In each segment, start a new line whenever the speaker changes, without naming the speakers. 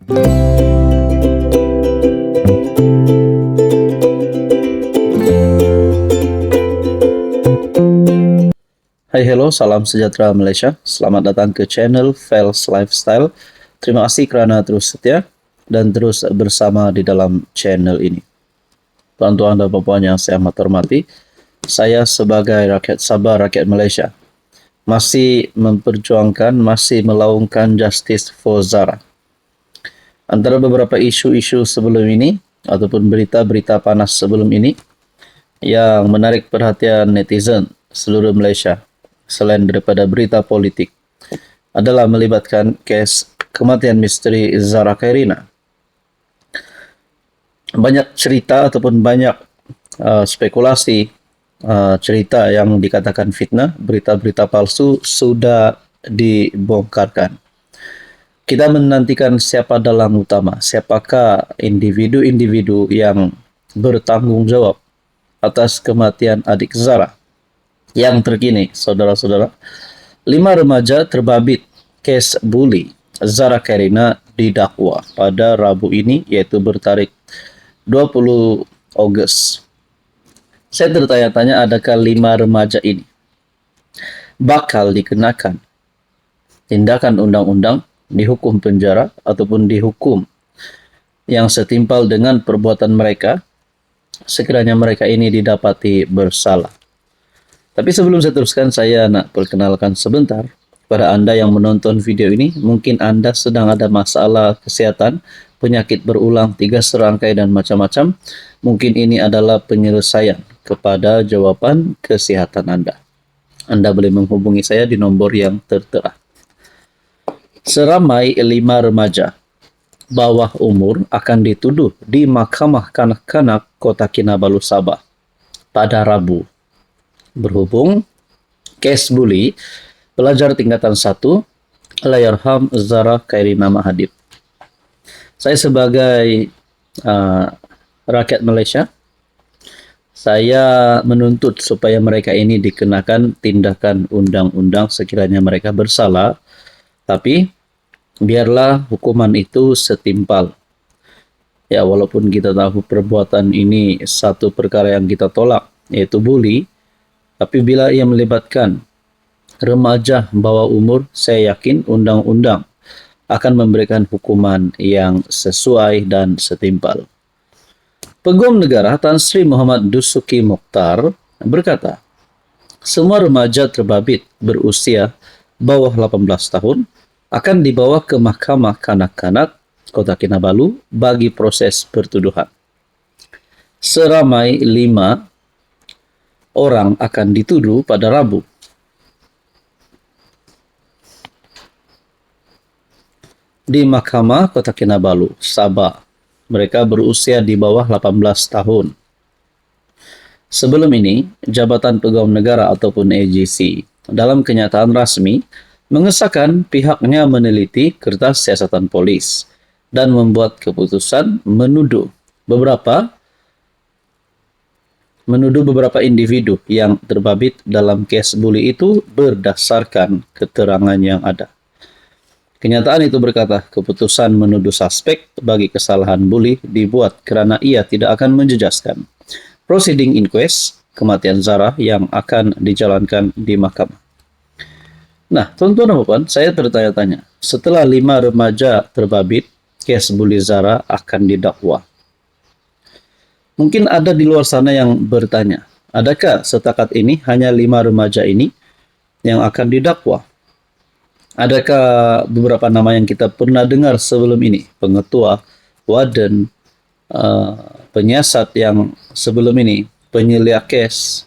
Hai, hello, salam sejahtera Malaysia. Selamat datang ke channel Fels Lifestyle. Terima kasih kerana terus setia dan terus bersama di dalam channel ini. Tuan-tuan dan puan-puan yang saya amat hormati, saya sebagai rakyat Sabah, rakyat Malaysia, masih memperjuangkan, masih melaungkan justice for Zara. Antara beberapa isu-isu sebelum ini ataupun berita-berita panas sebelum ini yang menarik perhatian netizen seluruh Malaysia selain daripada berita politik adalah melibatkan kes kematian misteri Zara Khairina. Banyak cerita ataupun banyak spekulasi, cerita yang dikatakan fitnah, berita-berita palsu sudah dibongkarkan. Kita menantikan siapa dalang utama, siapakah individu-individu yang bertanggung jawab atas kematian adik Zara. Yang terkini, saudara-saudara, 5 remaja terbabit kes buli Zara Khairina didakwa pada Rabu ini, iaitu bertarikh 20 Ogos. Saya tertanya-tanya, adakah 5 remaja ini bakal dikenakan tindakan undang-undang, dihukum penjara ataupun dihukum yang setimpal dengan perbuatan mereka sekiranya mereka ini didapati bersalah. Tapi sebelum saya teruskan, saya nak perkenalkan sebentar kepada anda yang menonton video ini. Mungkin anda sedang ada masalah kesihatan, penyakit berulang, 3 serangkai dan macam-macam. Mungkin ini adalah penyelesaian kepada jawapan kesihatan anda. Anda boleh menghubungi saya di nombor yang tertera. Seramai 5 remaja bawah umur akan dituduh di Mahkamah Kanak-Kanak Kota Kinabalu, Sabah pada Rabu. Berhubung kes buli pelajar tingkatan 1 Allahyarham Zara Khairina Mahadib. Saya sebagai rakyat Malaysia, saya menuntut supaya mereka ini dikenakan tindakan undang-undang sekiranya mereka bersalah, tapi biarlah hukuman itu setimpal. Ya, walaupun kita tahu perbuatan ini satu perkara yang kita tolak, yaitu buli, tapi bila ia melibatkan remaja bawah umur, saya yakin undang-undang akan memberikan hukuman yang sesuai dan setimpal. Peguam Negara Tan Sri Muhammad Dusuki Mokhtar berkata, semua remaja terbabit berusia bawah 18 tahun akan dibawa ke Mahkamah Kanak-Kanak Kota Kinabalu bagi proses pertuduhan. Seramai 5 orang akan dituduh pada Rabu. Di Mahkamah Kota Kinabalu, Sabah. Mereka berusia di bawah 18 tahun. Sebelum ini, Jabatan Peguam Negara ataupun AGC dalam kenyataan rasmi mengesahkan pihaknya meneliti kertas siasatan polis dan membuat keputusan menuduh beberapa individu yang terbabit dalam kes buli itu berdasarkan keterangan yang ada. Kenyataan itu berkata, keputusan menuduh suspek bagi kesalahan buli dibuat kerana ia tidak akan menjejaskan proceeding inquest kematian Zara yang akan dijalankan di mahkamah. Nah, tuan-tuan dan puan, saya tertanya-tanya, setelah 5 remaja terbabit, kes buli Zara akan didakwa. Mungkin ada di luar sana yang bertanya, adakah setakat ini hanya 5 remaja ini yang akan didakwa? Adakah beberapa nama yang kita pernah dengar sebelum ini? Pengetua, warden, penyiasat yang sebelum ini, penyelia kes,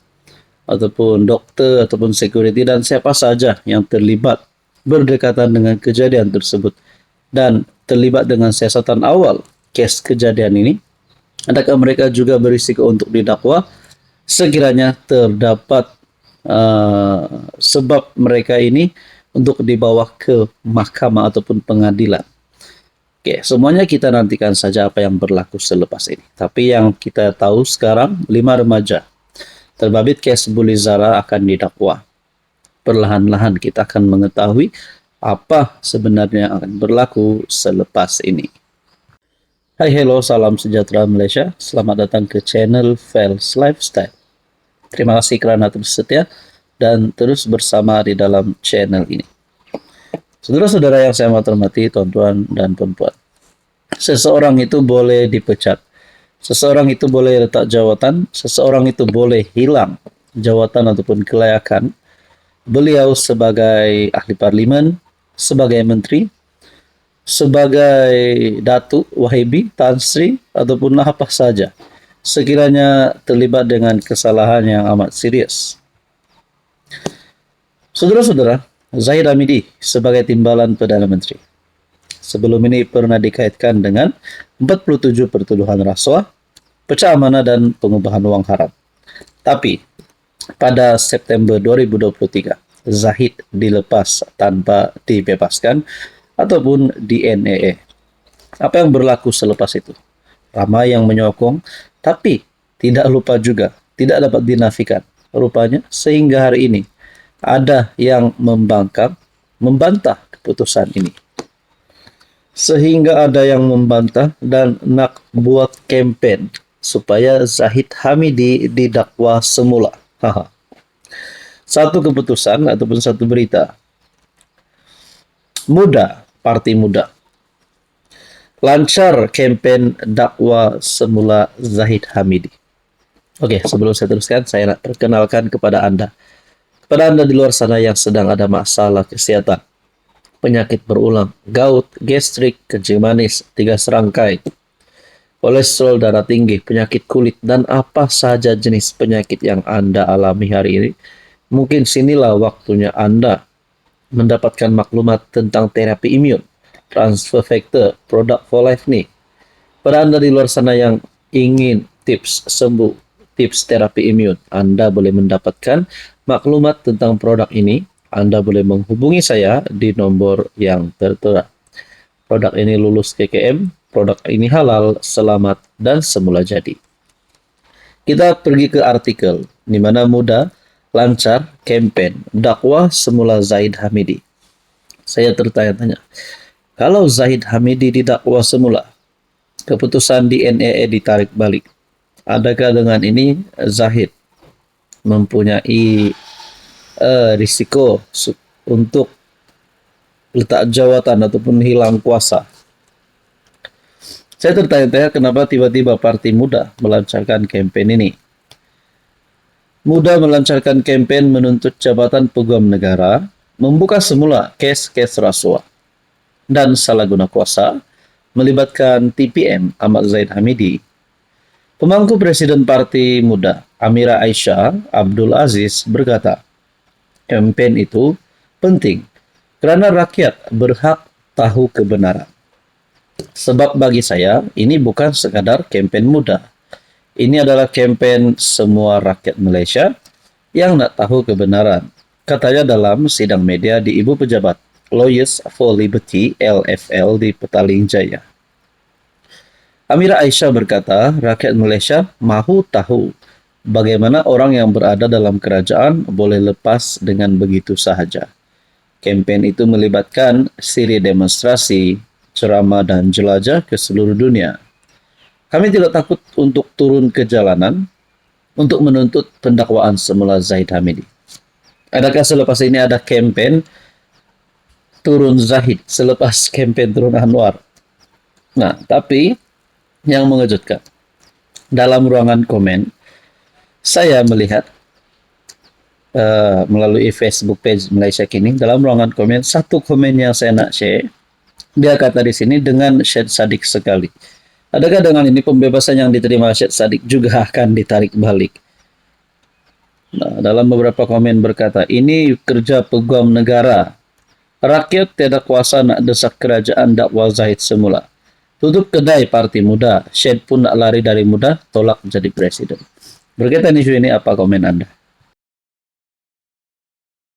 ataupun doktor, ataupun security, dan siapa saja yang terlibat berdekatan dengan kejadian tersebut dan terlibat dengan siasatan awal kes kejadian ini, adakah mereka juga berisiko untuk didakwa sekiranya terdapat sebab mereka ini untuk dibawa ke mahkamah ataupun pengadilan? Oke, semuanya kita nantikan saja apa yang berlaku selepas ini. Tapi yang kita tahu sekarang, 5 remaja terbabit kes buli Zara akan didakwa. Perlahan-lahan kita akan mengetahui apa sebenarnya akan berlaku selepas ini. Hai, hello, salam sejahtera Malaysia. Selamat datang ke channel Fels Lifestyle. Terima kasih kerana terus setia dan terus bersama di dalam channel ini. Saudara-saudara yang saya hormati, tuan-tuan dan puan-puan. Seseorang itu boleh dipecat. Seseorang itu boleh letak jawatan. Seseorang itu boleh hilang jawatan ataupun kelayakan. Beliau sebagai ahli parlimen, sebagai menteri, sebagai Datuk, Wahibi, Tan Sri, ataupun apa saja, sekiranya terlibat dengan kesalahan yang amat serius. Saudara-saudara, Zahid Hamidi sebagai timbalan Perdana Menteri. Sebelum ini pernah dikaitkan dengan 47 pertuduhan rasuah, pecah amanah dan pengubahan wang haram. Tapi, pada September 2023, Zahid dilepas tanpa dibebaskan ataupun di NAA. Apa yang berlaku selepas itu? Ramai yang menyokong, tapi tidak lupa juga, tidak dapat dinafikan. Rupanya sehingga hari ini ada yang membantah keputusan ini. Sehingga ada yang membantah dan nak buat kempen supaya Zahid Hamidi didakwa semula. Satu keputusan ataupun satu berita. Parti Muda lancar kempen dakwa semula Zahid Hamidi. Oke, sebelum saya teruskan, saya nak perkenalkan kepada Anda. Kepada Anda di luar sana yang sedang ada masalah kesehatan, penyakit berulang, gout, gastrik, kencing manis, 3 serangkai, kolesterol darah tinggi, penyakit kulit, dan apa saja jenis penyakit yang Anda alami hari ini, mungkin sinilah waktunya Anda mendapatkan maklumat tentang terapi imun, transfer factor, produk for life nih. Pada Anda di luar sana yang ingin tips sembuh, tips terapi imun, Anda boleh mendapatkan maklumat tentang produk ini. Anda boleh menghubungi saya di nomor yang tertera. Produk ini lulus KKM, produk ini halal, selamat, dan semula jadi. Kita pergi ke artikel, di mana muda lancar kempen dakwah semula Zahid Hamidi. Saya tertanya-tanya, kalau Zahid Hamidi didakwa semula, keputusan di NAA ditarik balik, adakah dengan ini Zahid mempunyai risiko untuk letak jawatan ataupun hilang kuasa? Saya tertanya-tanya kenapa tiba-tiba Parti Muda melancarkan kempen ini. Muda melancarkan kempen menuntut jabatan Peguam Negara, membuka semula kes-kes rasuah dan salah guna kuasa, melibatkan TPM Ahmad Zahid Hamidi. Pemangku Presiden Parti Muda, Amira Aisyah Abdul Aziz, berkata, kempen itu penting kerana rakyat berhak tahu kebenaran. Sebab bagi saya, ini bukan sekadar kempen muda. Ini adalah kempen semua rakyat Malaysia yang nak tahu kebenaran. Katanya dalam sidang media di Ibu Pejabat Lawyers for Liberty LFL di Petaling Jaya. Amira Aisyah berkata, rakyat Malaysia mahu tahu bagaimana orang yang berada dalam kerajaan boleh lepas dengan begitu sahaja. Kempen itu melibatkan siri demonstrasi, ceramah dan jelajah ke seluruh dunia. Kami tidak takut untuk turun ke jalanan untuk menuntut pendakwaan semula Zahid Hamidi. Adakah selepas ini ada kempen turun Zahid selepas kempen turun Anwar? Nah, tapi yang mengejutkan, dalam ruangan komen, saya melihat melalui Facebook page Malaysia Kini, dalam ruangan komen, satu komen yang saya nak share, dia kata di sini, dengan Syed Saddiq sekali. Adakah dengan ini pembebasan yang diterima Syed Saddiq juga akan ditarik balik? Nah, dalam beberapa komen berkata, ini kerja Peguam Negara. Rakyat tiada kuasa nak desak kerajaan dakwa Zahid semula. Tutup kedai Parti Muda. Syed pun nak lari dari muda, tolak jadi presiden. Berkaitan isu ini, apa komen Anda?